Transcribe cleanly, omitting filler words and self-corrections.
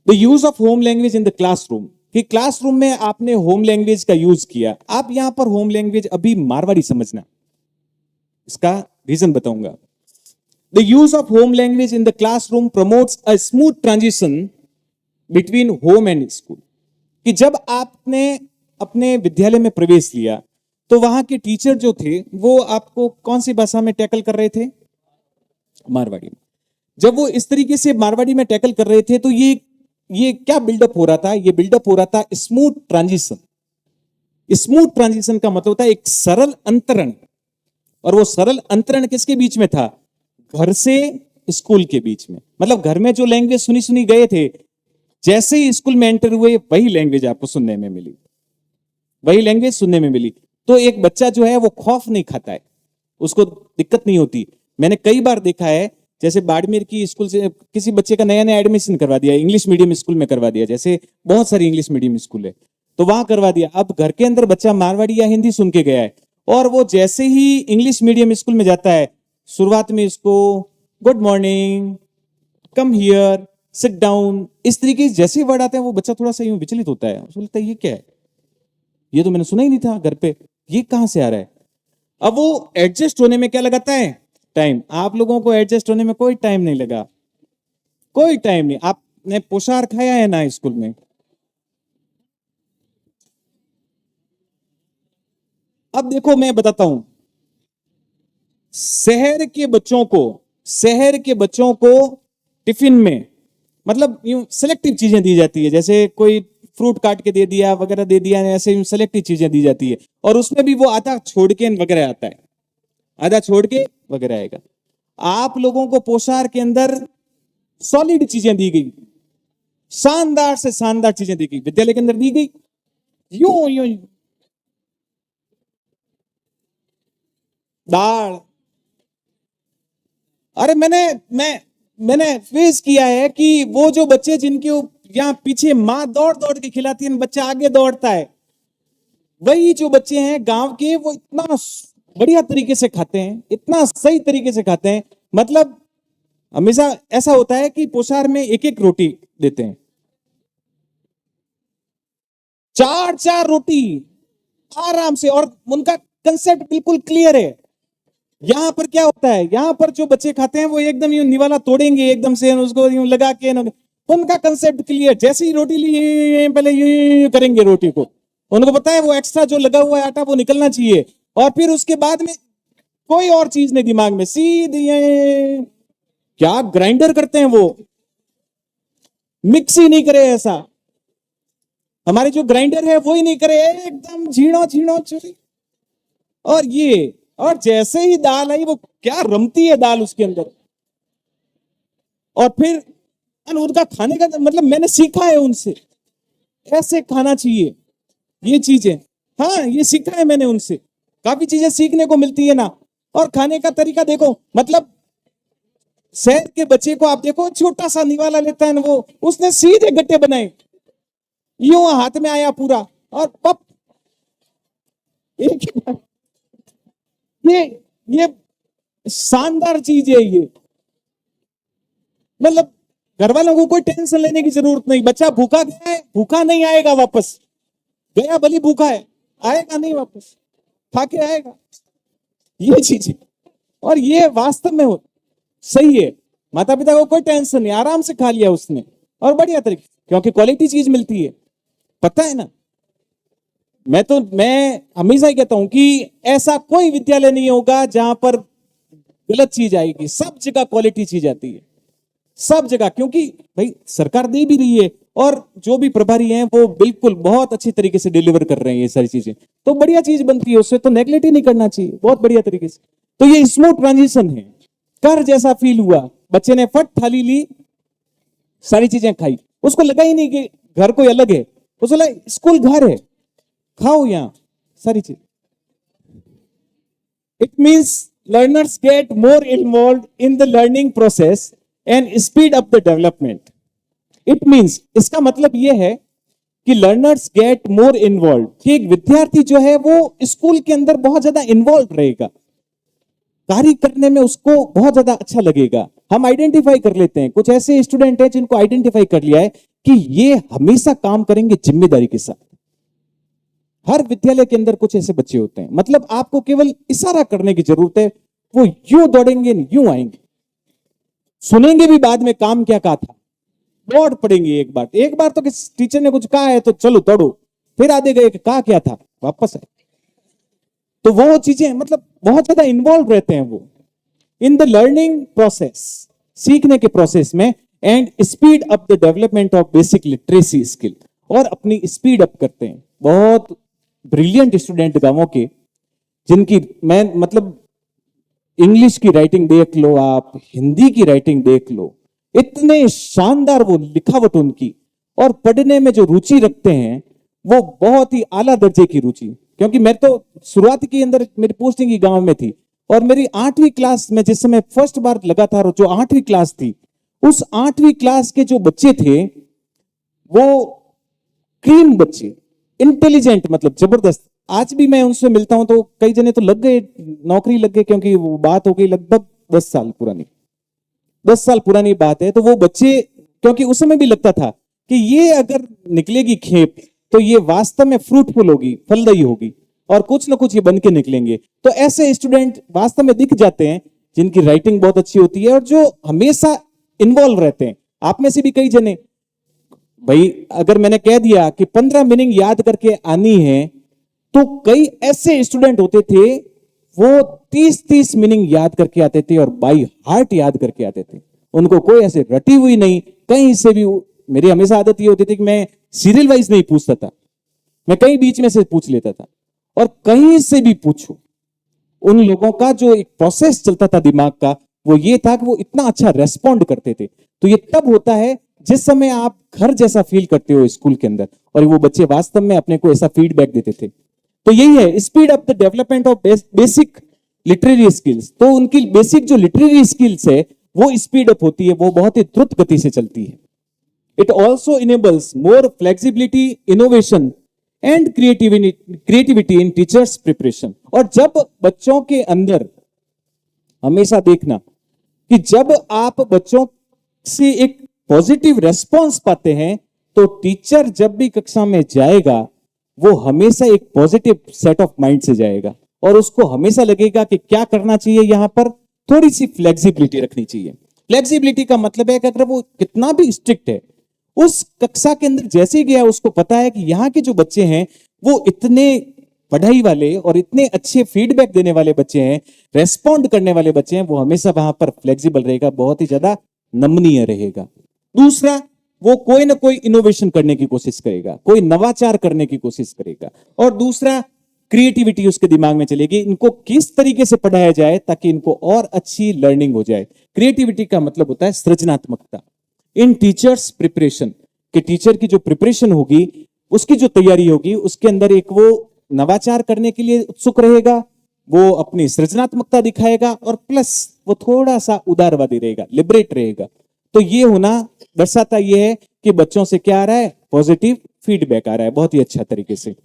The use of home language in the classroom, कि classroom में आपने होम लैंग्वेज का यूज किया। आप यहां पर होम लैंग्वेज अभी मारवाड़ी समझना, इसका रीजन बताऊंगा। The use of home language in the classroom promotes a smooth transition between home and school, कि जब आपने अपने विद्यालय में प्रवेश लिया तो वहां के टीचर जो थे वो आपको कौन सी भाषा में टैकल कर रहे थे? मारवाड़ी में। जब वो इस तरीके से मारवाड़ी में टैकल कर रहे थे तो ये क्या बिल्डअप हो रहा था? ये बिल्डअप हो रहा था स्मूथ ट्रांजिशन। स्मूथ ट्रांजिशन का मतलब होता है एक सरल अंतरण, और वो सरल अंतरण किसके बीच में था? घर से स्कूल के बीच में। मतलब घर में जो लैंग्वेज सुनी सुनी गए थे, जैसे ही स्कूल में एंटर हुए वही लैंग्वेज आपको सुनने में मिली, वही लैंग्वेज सुनने में मिली। तो एक बच्चा जो है वो खौफ नहीं खाता है, उसको दिक्कत नहीं होती। मैंने कई बार देखा है, जैसे बाड़मेर की स्कूल से किसी बच्चे का नया नया एडमिशन करवा दिया, इंग्लिश मीडियम स्कूल में करवा दिया, जैसे बहुत सारी इंग्लिश मीडियम स्कूल है तो वहां करवा दिया। अब घर के अंदर बच्चा मारवाड़ी या हिंदी सुन के गया है, और वो जैसे ही इंग्लिश मीडियम स्कूल में जाता है, शुरुआत में इसको good morning, come here, sit down, इस तरीके जैसे वर्ड आते हैं वो बच्चा थोड़ा सा यूं विचलित होता है। उसको लगता है ये क्या है, ये तो मैंने सुना ही नहीं था घर पे, ये कहां से आ रहा है? अब वो एडजस्ट होने में क्या लगाता है? टाइम। आप लोगों को एडजस्ट होने में कोई टाइम नहीं लगा, कोई टाइम नहीं। आपने पोशार खाया है ना स्कूल में? अब देखो मैं बताता हूं, शहर के बच्चों को टिफिन में मतलब यूं सेलेक्टिव चीजें दी जाती है, जैसे कोई फ्रूट काट के दे दिया वगैरह दे दिया, ऐसे यूं सेलेक्टिव चीजें दी जाती है, और उसमें भी वो आधा छोड़ के वगैरह आता है, आधा छोड़ के वगैरह आएगा। आप लोगों को पोशार के अंदर सॉलिड चीजें दी गई, शानदार से शानदार चीजें दी गई, विद्यालय के अंदर दी गई यूं यूं दाल। अरे मैंने फेस किया है कि वो जो बच्चे जिनके यहाँ पीछे माँ दौड़ दौड़ के खिलाती है, बच्चा आगे दौड़ता है, वही जो बच्चे हैं गांव के वो इतना बढ़िया तरीके से खाते हैं, इतना सही तरीके से खाते हैं। मतलब हमेशा ऐसा होता है कि पोशार में एक एक रोटी देते हैं, चार चार रोटी आराम से, और उनका कंसेप्ट बिल्कुल क्लियर है। यहां पर क्या होता है, यहां पर जो बच्चे खाते हैं वो एकदम यूं निवाला तोड़ेंगे एकदम से, उसको यूं लगा के, उनका कंसेप्ट क्लियर। जैसे ही रोटी ली पहले यूं करेंगे रोटी को, उनको पता है वो एक्स्ट्रा जो लगा हुआ है आटा वो निकलना चाहिए, और फिर उसके बाद में कोई और चीज नहीं दिमाग में, सीधे क्या ग्राइंडर करते हैं वो, मिक्स ही नहीं करे। ऐसा हमारे जो ग्राइंडर है वो ही नहीं करे, एकदम झीणो झीणो चुरी। और जैसे ही दाल आई वो क्या रमती है दाल उसके अंदर, और फिर उनका खाने का मतलब मैंने सीखा है उनसे, ऐसे खाना चाहिए ये चीजें। हाँ ये सीखा है मैंने उनसे, काफी चीजें सीखने को मिलती है ना। और खाने का तरीका देखो, मतलब शहर के बच्चे को आप देखो, छोटा सा निवाला लेता है ना वो, उसने सीधे गट्टे बनाए, यूं हाथ में आया पूरा, और पप एक ही बार। ये शानदार चीज है ये। मतलब घर वालों को कोई टेंशन लेने की जरूरत नहीं, बच्चा भूखा गया है, भूखा नहीं आएगा वापस, गया भली भूखा है, आएगा नहीं वापस, खा के आएगा, ये चीज है। और ये वास्तव में सही है, माता पिता को कोई टेंशन नहीं, आराम से खा लिया उसने, और बढ़िया तरीके, क्योंकि क्वालिटी चीज मिलती है, पता है ना। मैं हमेशा ही कहता हूं कि ऐसा कोई विद्यालय नहीं होगा जहां पर गलत चीज आएगी, सब जगह क्वालिटी चीज आती है, सब जगह, क्योंकि भाई सरकार दे भी रही है, और जो भी प्रभारी हैं वो बिल्कुल बहुत अच्छी तरीके से डिलीवर कर रहे हैं ये सारी चीजें, तो बढ़िया चीज बनती है, उससे तो नेगलेक्ट ही नहीं करना चाहिए, बहुत बढ़िया तरीके से। तो ये स्मूथ ट्रांजिशन है, कर जैसा फील हुआ, बच्चे ने फट थाली ली, सारी चीजें खाई, उसको लगा ही नहीं कि घर कोई अलग है, उसको लगा स्कूल घर है, खाओ यहां सारी चीज। It means learners get more involve in the learning process and speed up the development. It means, इसका मतलब यह है कि लर्नर्स गेट मोर इन्वॉल्व, कि एक विद्यार्थी जो है वो स्कूल के अंदर बहुत ज्यादा इन्वॉल्व रहेगा, कार्य करने में उसको बहुत ज्यादा अच्छा लगेगा। हम आइडेंटिफाई कर लेते हैं, कुछ ऐसे स्टूडेंट हैं जिनको आइडेंटिफाई कर लिया है कि ये हमेशा काम करेंगे जिम्मेदारी के साथ। हर विद्यालय के अंदर कुछ ऐसे बच्चे होते हैं, मतलब आपको केवल इशारा करने की जरूरत है, वो यूं दौड़ेंगे यूं आएंगे, सुनेंगे भी बाद में काम क्या कहा था, दौड़ पड़ेंगे। एक बार तो किस टीचर ने कुछ कहा है तो चलो दौड़ो, फिर आधे गए कि कहा क्या था, वापस आए। तो वो चीजें मतलब बहुत ज्यादा इन्वॉल्व रहते हैं वो इन द लर्निंग प्रोसेस, सीखने के प्रोसेस में, and speed up the development of basic literacy skill, और अपनी स्पीड अप करते हैं। बहुत ब्रिलियंट स्टूडेंट गांवों के, जिनकी मैं मतलब इंग्लिश की राइटिंग देख लो आप, हिंदी की राइटिंग देख लो, इतने शानदार वो लिखावट उनकी, और पढ़ने में जो रुचि रखते हैं वो बहुत ही आला दर्जे की रुचि। क्योंकि मैं तो शुरुआत के अंदर मेरी पोस्टिंग ही गांव में थी, और मेरी 8वीं क्लास में जिस समय फर्स्ट बार लगा था, जो 8वीं क्लास थी, उस 8वीं क्लास के जो बच्चे थे वो क्रीम बच्चे, इंटेलिजेंट, मतलब जबरदस्त। आज भी मैं उनसे मिलता हूं तो कई जने तो लग गए, नौकरी लग गए, क्योंकि वो बात हो गई लगभग 10 साल पुरानी, 10 साल पुरानी बात है। तो वो बच्चे, क्योंकि उस समय भी लगता था कि ये अगर निकलेगी खेप तो ये वास्तव में फ्रूटफुल होगी, फलदायी होगी, और कुछ ना कुछ ये बन के निकलेंगे। तो ऐसे स्टूडेंट वास्तव में दिख जाते हैं जिनकी राइटिंग बहुत अच्छी होती है और जो हमेशा इन्वॉल्व रहते हैं। आप में से भी कई जने, भाई अगर मैंने कह दिया कि 15 मीनिंग याद करके आनी है, तो कई ऐसे स्टूडेंट होते थे वो 30-30 मीनिंग याद करके आते थे और बाई हार्ट याद करके आते थे। उनको कोई ऐसे रटी हुई नहीं कहीं से भी। मेरी हमेशा आदत ये होती थी कि मैं सीरियल वाइज नहीं पूछता था, मैं कहीं बीच में से पूछ लेता था, और कहीं से भी पूछो, उन लोगों का जो एक प्रोसेस चलता था दिमाग का, वो ये था कि वो इतना अच्छा रेस्पॉन्ड करते थे। तो ये तब होता है जिस समय आप घर जैसा फील करते हो स्कूल के अंदर, और वो बच्चे वास्तव में अपने को ऐसा फीडबैक देते थे। तो यही है speed up the development of basic literary skills. तो उनकी बेसिक जो लिटरेरी स्किल्स है वो स्पीड अप होती है, वो बहुत ही द्रुत गति से चलती है। It also enables more flexibility, innovation and creativity in teachers preparation. और जब बच्चों के अंदर, हमेशा देखना कि जब आप बच्चों से एक पॉजिटिव रेस्पॉन्स पाते हैं, तो टीचर जब भी कक्षा में जाएगा वो हमेशा एक पॉजिटिव सेट ऑफ माइंड से जाएगा, और उसको हमेशा लगेगा कि क्या करना चाहिए, यहां पर थोड़ी सी फ्लेक्सिबिलिटी रखनी चाहिए। फ्लेक्सिबिलिटी का मतलब है कि अगर वो कितना भी स्ट्रिक्ट है, उस कक्षा के अंदर जैसे गया उसको पता है कि यहाँ के जो बच्चे हैं वो इतने पढ़ाई वाले और इतने अच्छे फीडबैक देने वाले बच्चे हैं, रेस्पॉन्ड करने वाले बच्चे हैं, वो हमेशा वहां पर फ्लेक्सिबल रहेगा, बहुत ही ज्यादा नमनीय रहेगा। दूसरा, वो कोई ना कोई इनोवेशन करने की कोशिश करेगा, कोई नवाचार करने की कोशिश करेगा। और दूसरा, क्रिएटिविटी उसके दिमाग में चलेगी, इनको किस तरीके से पढ़ाया जाए ताकि इनको और अच्छी लर्निंग हो जाए। क्रिएटिविटी का मतलब होता है सृजनात्मकता। इन टीचर्स प्रिपरेशन, कि टीचर की जो प्रिपरेशन होगी, उसकी जो तैयारी होगी, उसके अंदर एक वो नवाचार करने के लिए उत्सुक रहेगा, वो अपनी सृजनात्मकता दिखाएगा, और प्लस वो थोड़ा सा उदारवादी रहेगा, लिबरेट रहेगा। तो ये होना दर्शाता ये है कि बच्चों से क्या आ रहा है, पॉजिटिव फीडबैक आ रहा है बहुत ही अच्छा तरीके से।